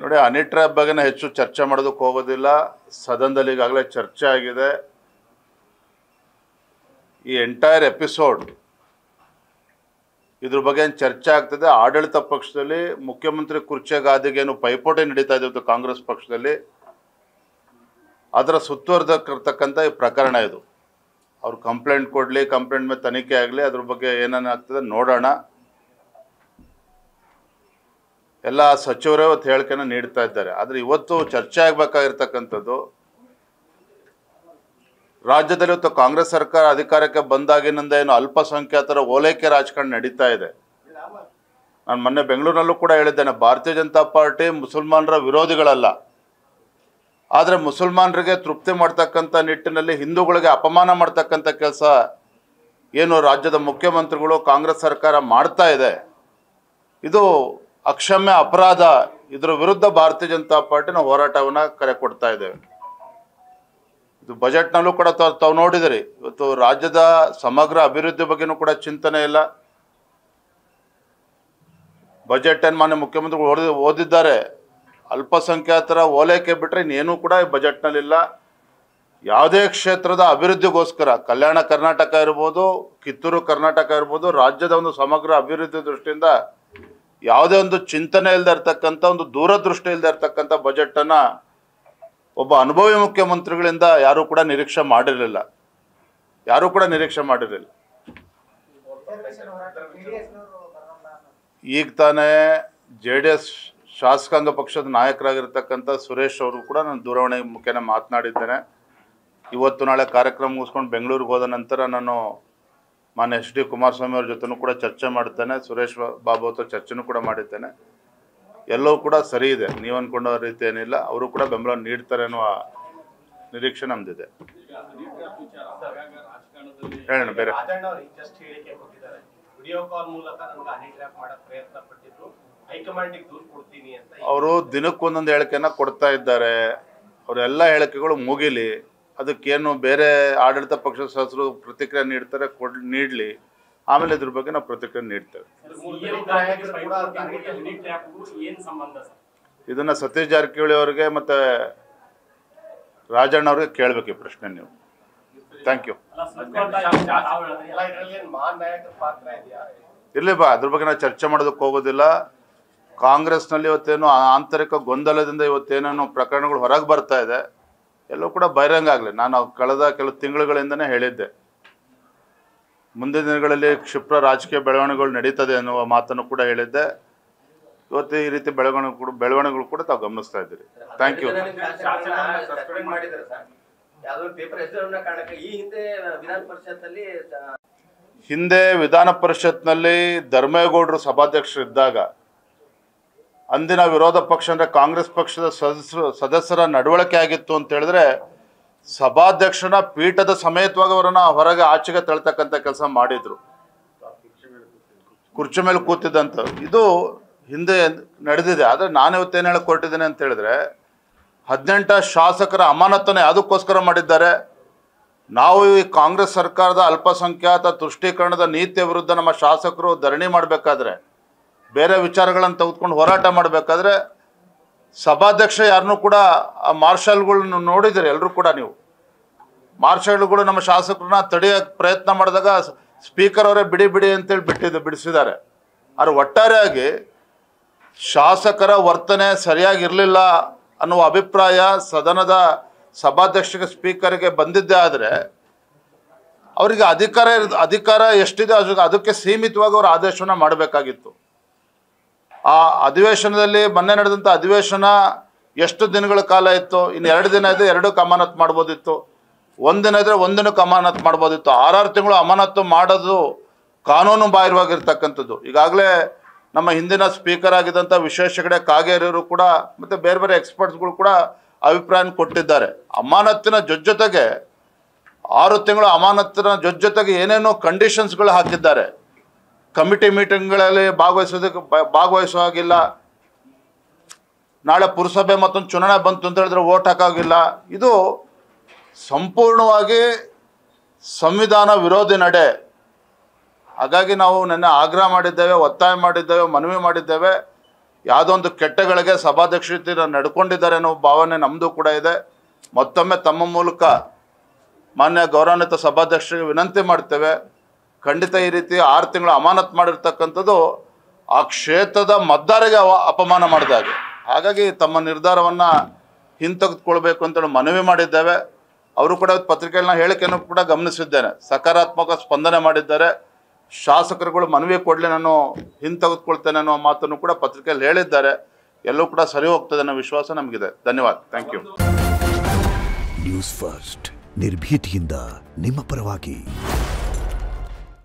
ನೋಡಿ, honey trap ಬಗ್ಗೆ ಹೆಚ್ಚು ಚರ್ಚೆ ಮಾಡೋದಕ್ಕೆ ಹೋಗೋದಿಲ್ಲ. ಸದನದಲ್ಲಿ ಈಗಾಗಲೇ ಚರ್ಚೆ ಆಗಿದೆ. ಈ ಎಂಟೈರ್ ಎಪಿಸೋಡ್ ಇದ್ರ ಬಗ್ಗೆ ಏನು ಚರ್ಚೆ ಆಗ್ತದೆ. ಆಡಳಿತ ಪಕ್ಷದಲ್ಲಿ ಮುಖ್ಯಮಂತ್ರಿ ಕುರ್ಚಿ ಗಾದಿಗೇನು ಪೈಪೋಟಿ ನಡೀತಾ ಇದೆ ಕಾಂಗ್ರೆಸ್ ಪಕ್ಷದಲ್ಲಿ, ಅದರ ಸುತ್ತುವರೆದಿರ್ತಕ್ಕಂಥ ಈ ಪ್ರಕರಣ ಇದು. ಅವ್ರು ಕಂಪ್ಲೇಂಟ್ ಕೊಡಲಿ, ಕಂಪ್ಲೇಂಟ್ ಮೇಲೆ ತನಿಖೆ ಆಗಲಿ, ಅದ್ರ ಬಗ್ಗೆ ಏನೇನಾಗ್ತದೆ ನೋಡೋಣ. ಎಲ್ಲ ಸಚಿವರೇ ಇವತ್ತು ಹೇಳಿಕೆನ ನೀಡ್ತಾ ಇದ್ದಾರೆ. ಆದರೆ ಇವತ್ತು ಚರ್ಚೆ ಆಗಬೇಕಾಗಿರ್ತಕ್ಕಂಥದ್ದು, ರಾಜ್ಯದಲ್ಲಿ ಇವತ್ತು ಕಾಂಗ್ರೆಸ್ ಸರ್ಕಾರ ಅಧಿಕಾರಕ್ಕೆ ಬಂದಾಗಿನಿಂದ ಏನು ಅಲ್ಪಸಂಖ್ಯಾತರ ಓಲೈಕೆ ರಾಜಕಾರಣ ನಡೀತಾ ಇದೆ. ನಾನು ಮೊನ್ನೆ ಬೆಂಗಳೂರಿನಲ್ಲೂ ಕೂಡ ಹೇಳಿದ್ದೇನೆ, ಭಾರತೀಯ ಜನತಾ ಪಾರ್ಟಿ ಮುಸಲ್ಮಾನರ ವಿರೋಧಿಗಳಲ್ಲ. ಆದರೆ ಮುಸಲ್ಮಾನರಿಗೆ ತೃಪ್ತಿ ಮಾಡ್ತಕ್ಕಂಥ ನಿಟ್ಟಿನಲ್ಲಿ ಹಿಂದೂಗಳಿಗೆ ಅಪಮಾನ ಮಾಡ್ತಕ್ಕಂಥ ಕೆಲಸ ಏನು ರಾಜ್ಯದ ಮುಖ್ಯಮಂತ್ರಿಗಳು ಕಾಂಗ್ರೆಸ್ ಸರ್ಕಾರ ಮಾಡ್ತಾ ಇದೆ, ಇದು ಅಕ್ಷಮ್ಯ ಅಪರಾಧ. ಇದರ ವಿರುದ್ಧ ಭಾರತೀಯ ಜನತಾ ಪಾರ್ಟಿನ ಹೋರಾಟವನ್ನು ಕರೆ ಕೊಡ್ತಾ ಇದ್ದೇವೆ. ಇದು ಬಜೆಟ್ನಲ್ಲೂ ಕೂಡ ತಾವು ನೋಡಿದಿರಿ. ಇವತ್ತು ರಾಜ್ಯದ ಸಮಗ್ರ ಅಭಿವೃದ್ಧಿ ಬಗ್ಗೆನೂ ಕೂಡ ಚಿಂತನೆ ಇಲ್ಲ. ಬಜೆಟ್ ಏನು ಮಾನ್ಯ ಮುಖ್ಯಮಂತ್ರಿಗಳು ಓದಿದ್ದಾರೆ, ಅಲ್ಪಸಂಖ್ಯಾತರ ಓಲೈಕೆ ಬಿಟ್ಟರೆ ಇನ್ನೇನೂ ಕೂಡ ಈ ಬಜೆಟ್ನಲ್ಲಿಲ್ಲ. ಯಾವುದೇ ಕ್ಷೇತ್ರದ ಅಭಿವೃದ್ಧಿಗೋಸ್ಕರ, ಕಲ್ಯಾಣ ಕರ್ನಾಟಕ ಇರ್ಬೋದು, ಕಿತ್ತೂರು ಕರ್ನಾಟಕ ಇರ್ಬೋದು, ರಾಜ್ಯದ ಒಂದು ಸಮಗ್ರ ಅಭಿವೃದ್ಧಿ ದೃಷ್ಟಿಯಿಂದ ಯಾವುದೇ ಒಂದು ಚಿಂತನೆ ಇಲ್ಲದೆ ಇರ್ತಕ್ಕಂಥ, ಒಂದು ದೂರದೃಷ್ಟಿ ಇಲ್ಲದೆ ಇರ್ತಕ್ಕಂಥ ಬಜೆಟನ್ನು ಒಬ್ಬ ಅನುಭವಿ ಮುಖ್ಯಮಂತ್ರಿಗಳಿಂದ ಯಾರೂ ಕೂಡ ನಿರೀಕ್ಷೆ ಮಾಡಿರಲಿಲ್ಲ. ಈಗ ತಾನೇ JDS ಶಾಸಕಾಂಗ ಪಕ್ಷದ ನಾಯಕರಾಗಿರ್ತಕ್ಕಂಥ ಸುರೇಶ್ ಅವರು ಕೂಡ ನಾನು ದೂರವಾಣಿ ಮುಖೇನ ಮಾತನಾಡಿದ್ದೇನೆ. ಇವತ್ತು ನಾಳೆ ಕಾರ್ಯಕ್ರಮ ಮುಗಿಸ್ಕೊಂಡು ಬೆಂಗಳೂರಿಗೆ ಹೋದ ನಂತರ ನಾನು ಮಾನ್ಯ HD ಕುಮಾರಸ್ವಾಮಿ ಅವ್ರ ಜೊತೆನೂ ಕೂಡ ಚರ್ಚೆ ಮಾಡ್ತೇನೆ. ಸುರೇಶ್ ಬಾಬು ಹತ್ರ ಚರ್ಚೆನೂ ಕೂಡ ಮಾಡಿದ್ದೇನೆ. ಎಲ್ಲವೂ ಕೂಡ ಸರಿ ಇದೆ, ನೀವು ಅಂದ್ಕೊಂಡ ರೀತಿ ಏನಿಲ್ಲ. ಅವರು ಕೂಡ ಬೆಂಬಲ ನೀಡ್ತಾರೆ ಅನ್ನುವ ನಿರೀಕ್ಷೆ ನಮ್ದಿದೆ. ಹೇಳೋಣ ಬೇರೆ. ಅವರು ದಿನಕ್ಕೊಂದೊಂದು ಹೇಳಿಕೆನ ಕೊಡ್ತಾ ಇದ್ದಾರೆ. ಅವರೆಲ್ಲ ಹೇಳಿಕೆಗಳು ಮುಗಿಲಿ, ಅದಕ್ಕೇನು ಬೇರೆ ಆಡಳಿತ ಪಕ್ಷದ ಸದಸ್ಯರು ಪ್ರತಿಕ್ರಿಯೆ ನೀಡ್ತಾರೆ, ನೀಡಲಿ, ಆಮೇಲೆ ಇದ್ರ ಬಗ್ಗೆ ನಾವು ಪ್ರತಿಕ್ರಿಯೆ ನೀಡ್ತೇವೆ. ಇದನ್ನ ಸತೀಶ್ ಜಾರಕಿಹೊಳಿ ಅವರಿಗೆ ಮತ್ತೆ ರಾಜಣ್ಣ ಅವ್ರಿಗೆ ಕೇಳಬೇಕು ಈ ಪ್ರಶ್ನೆ ನೀವು. Thank you. ಇರ್ಲಿ ಬಾ, ಅದ್ರ ಬಗ್ಗೆ ನಾವು ಚರ್ಚೆ ಮಾಡೋದಕ್ಕೆ ಹೋಗೋದಿಲ್ಲ. ಕಾಂಗ್ರೆಸ್ನಲ್ಲಿ ಇವತ್ತೇನು ಆಂತರಿಕ ಗೊಂದಲದಿಂದ ಇವತ್ತೇನೇನು ಪ್ರಕರಣಗಳು ಹೊರಗೆ ಬರ್ತಾ ಇದೆ, ಎಲ್ಲವೂ ಕೂಡ ಬಹಿರಂಗ ಆಗಲಿ. ನಾನು ಕಳೆದ ಕೆಲವು ತಿಂಗಳುಗಳಿಂದನೇ ಹೇಳಿದ್ದೆ, ಮುಂದಿನ ದಿನಗಳಲ್ಲಿ ಕ್ಷಿಪ್ರ ರಾಜಕೀಯ ಬೆಳವಣಿಗೆಗಳು ನಡೀತದೆ ಅನ್ನುವ ಮಾತನ್ನು ಕೂಡ ಹೇಳಿದ್ದೆ. ಇವತ್ತು ಈ ರೀತಿ ಬೆಳವಣಿಗೆಗಳು ಕೂಡ ತಾವು ಗಮನಿಸ್ತಾ ಇದ್ದೀರಿ. Thank you. ಹಿಂದೆ ವಿಧಾನ ಪರಿಷತ್ನಲ್ಲಿ ಧರ್ಮೇಗೌಡರು ಸಭಾಧ್ಯಕ್ಷರಿದ್ದಾಗ ಅಂದಿನ ವಿರೋಧ ಪಕ್ಷ ಅಂದರೆ ಕಾಂಗ್ರೆಸ್ ಪಕ್ಷದ ಸದಸ್ಯರ ನಡವಳಿಕೆ ಆಗಿತ್ತು ಅಂತ ಹೇಳಿದ್ರೆ, ಸಭಾಧ್ಯಕ್ಷನ ಪೀಠದ ಸಮೇತವಾಗಿ ಅವರನ್ನು ಹೊರಗೆ ಆಚೆಗೆ ತಳ್ತಕ್ಕಂಥ ಕೆಲಸ ಮಾಡಿದ್ರು, ಕುರ್ಚಿ ಮೇಲೆ ಕೂತಿದ್ದಂಥ. ಇದು ಹಿಂದೆ ನಡೆದಿದೆ. ಆದರೆ ನಾನು ಇವತ್ತೇನು ಹೇಳಕ್ಕೆ ಹೊರಟಿದ್ದೇನೆ ಅಂತ ಹೇಳಿದ್ರೆ, 18 ಶಾಸಕರ ಅಮಾನತನ್ನು ಯಾವುದಕ್ಕೋಸ್ಕರ ಮಾಡಿದ್ದಾರೆ? ನಾವು ಈ ಕಾಂಗ್ರೆಸ್ ಸರ್ಕಾರದ ಅಲ್ಪಸಂಖ್ಯಾತ ತುಷ್ಟೀಕರಣದ ನೀತಿಯ ವಿರುದ್ಧ ನಮ್ಮ ಶಾಸಕರು ಧರಣಿ ಮಾಡಬೇಕಾದ್ರೆ, ಬೇರೆ ವಿಚಾರಗಳನ್ನು ತೆಗೆದುಕೊಂಡು ಹೋರಾಟ ಮಾಡಬೇಕಾದ್ರೆ, ಸಭಾಧ್ಯಕ್ಷ ಯಾರನ್ನೂ ಕೂಡ ಆ ಮಾರ್ಷಲ್ಗಳನ್ನ ನೋಡಿದ್ದೀರಿ ಎಲ್ಲರೂ ಕೂಡ. ನೀವು ಮಾರ್ಷಲ್ಗಳು ನಮ್ಮ ಶಾಸಕರನ್ನ ತಡೆಯೋಕ್ಕೆ ಪ್ರಯತ್ನ ಮಾಡಿದಾಗ ಸ್ಪೀಕರ್ ಅವರೇ ಬಿಡಿ ಅಂತೇಳಿ ಬಿಡಿಸಿದ್ದಾರೆ. ಆದರೆ ಒಟ್ಟಾರೆಯಾಗಿ ಶಾಸಕರ ವರ್ತನೆ ಸರಿಯಾಗಿರಲಿಲ್ಲ ಅನ್ನುವ ಅಭಿಪ್ರಾಯ ಸದನದ ಸಭಾಧ್ಯಕ್ಷರಿಗೆ, ಸ್ಪೀಕರ್ಗೆ ಬಂದಿದ್ದೇ ಆದರೆ ಅವರಿಗೆ ಅಧಿಕಾರ ಎಷ್ಟಿದೆ ಅದಕ್ಕೆ ಸೀಮಿತವಾಗಿ ಅವರು ಆದೇಶವನ್ನು ಮಾಡಬೇಕಾಗಿತ್ತು. ಆ ಅಧಿವೇಶನದಲ್ಲಿ ಮೊನ್ನೆ ನಡೆದಂಥ ಅಧಿವೇಶನ ಎಷ್ಟು ದಿನಗಳ ಕಾಲ ಇತ್ತು? ಇನ್ನು 2 ದಿನ ಇದೆ, 2ಕ್ಕೆ ಅಮಾನತು ಮಾಡ್ಬೋದಿತ್ತು. 1 ದಿನ ಇದ್ದರೆ 1 ದಿನಕ್ಕೆ ಅಮಾನತು ಮಾಡ್ಬೋದಿತ್ತು. 6 ತಿಂಗಳು ಅಮಾನತು ಮಾಡೋದು ಕಾನೂನು ಬಾಹಿರವಾಗಿರ್ತಕ್ಕಂಥದ್ದು. ಈಗಾಗಲೇ ನಮ್ಮ ಹಿಂದಿನ ಸ್ಪೀಕರ್ ಆಗಿದ್ದಂಥ ವಿಶ್ವೇಶ್ವರ ಹೆಗಡೆ ಕಾಗೇರಿಯವರು ಕೂಡ ಮತ್ತು ಬೇರೆ ಬೇರೆ ಎಕ್ಸ್ಪರ್ಟ್ಸ್ಗಳು ಕೂಡ ಅಭಿಪ್ರಾಯ ಕೊಟ್ಟಿದ್ದಾರೆ. ಅಮಾನತಿನ ಜೊತೆಗೆ 6 ತಿಂಗಳು ಅಮಾನತಿನ ಜೊತೆಗೆ ಏನೇನೋ ಕಂಡೀಷನ್ಸ್ಗಳು ಹಾಕಿದ್ದಾರೆ. ಕಮಿಟಿ ಮೀಟಿಂಗ್ಗಳಲ್ಲಿ ಭಾಗವಹಿಸೋ ಹಾಗಿಲ್ಲ, ನಾಳೆ ಪುರಸಭೆ ಮತ್ತೊಂದು ಚುನಾವಣೆ ಬಂತು ಅಂತ ಹೇಳಿದ್ರೆ ವೋಟ್ ಹಾಕೋಗಿಲ್ಲ. ಇದು ಸಂಪೂರ್ಣವಾಗಿ ಸಂವಿಧಾನ ವಿರೋಧಿ ನಡೆ. ಹಾಗಾಗಿ ನಾವು ನಿನ್ನೆ ಆಗ್ರಹ ಮಾಡಿದ್ದೇವೆ, ಒತ್ತಾಯ ಮಾಡಿದ್ದೇವೆ, ಮನವಿ ಮಾಡಿದ್ದೇವೆ. ಯಾವುದೋ ಒಂದು ಕೆಟ್ಟಗಳಿಗೆ ಸಭಾಧ್ಯಕ್ಷ ರೀತಿ ನಡ್ಕೊಂಡಿದ್ದಾರೆ ಅನ್ನೋ ಭಾವನೆ ನಮ್ಮದು ಕೂಡ ಇದೆ. ಮತ್ತೊಮ್ಮೆ ತಮ್ಮ ಮೂಲಕ ಮಾನ್ಯ ಗೌರವಾನ್ವಿತ ಸಭಾಧ್ಯಕ್ಷರಿಗೆ ವಿನಂತಿ ಮಾಡ್ತೇವೆ, ಖಂಡಿತ ಈ ರೀತಿ 6 ತಿಂಗಳು ಅಮಾನತ್ ಮಾಡಿರ್ತಕ್ಕಂಥದ್ದು ಆ ಕ್ಷೇತ್ರದ ಮತದಾರರಿಗೆ ಅಪಮಾನ ಮಾಡಿದಾಗೆ. ಹಾಗಾಗಿ ತಮ್ಮ ನಿರ್ಧಾರವನ್ನು ಹಿಂತೆಗೆದುಕೊಳ್ಬೇಕು ಅಂತೇಳಿ ಮನವಿ ಮಾಡಿದ್ದೇವೆ. ಅವರು ಕೂಡ ಪತ್ರಿಕೆಗಳನ್ನ ಹೇಳಿಕೆಯನ್ನು ಕೂಡ ಗಮನಿಸಿದ್ದೇನೆ, ಸಕಾರಾತ್ಮಕ ಸ್ಪಂದನೆ ಮಾಡಿದ್ದಾರೆ. ಶಾಸಕರುಗಳು ಮನವಿ ಕೊಡಲಿ, ನಾನು ಹಿಂತೆಗೆದುಕೊಳ್ತೇನೆ ಅನ್ನೋ ಮಾತನ್ನು ಕೂಡ ಪತ್ರಿಕೆಯಲ್ಲಿ ಹೇಳಿದ್ದಾರೆ. ಎಲ್ಲವೂ ಕೂಡ ಸರಿ ಹೋಗ್ತದೆ ಅನ್ನೋ ವಿಶ್ವಾಸ ನಮಗಿದೆ. ಧನ್ಯವಾದ. Thank you. ನ್ಯೂಸ್ ಫಸ್ಟ್ ನಿರ್ಭೀತಿಯಿಂದ ನಿಮ್ಮ ಪರವಾಗಿ.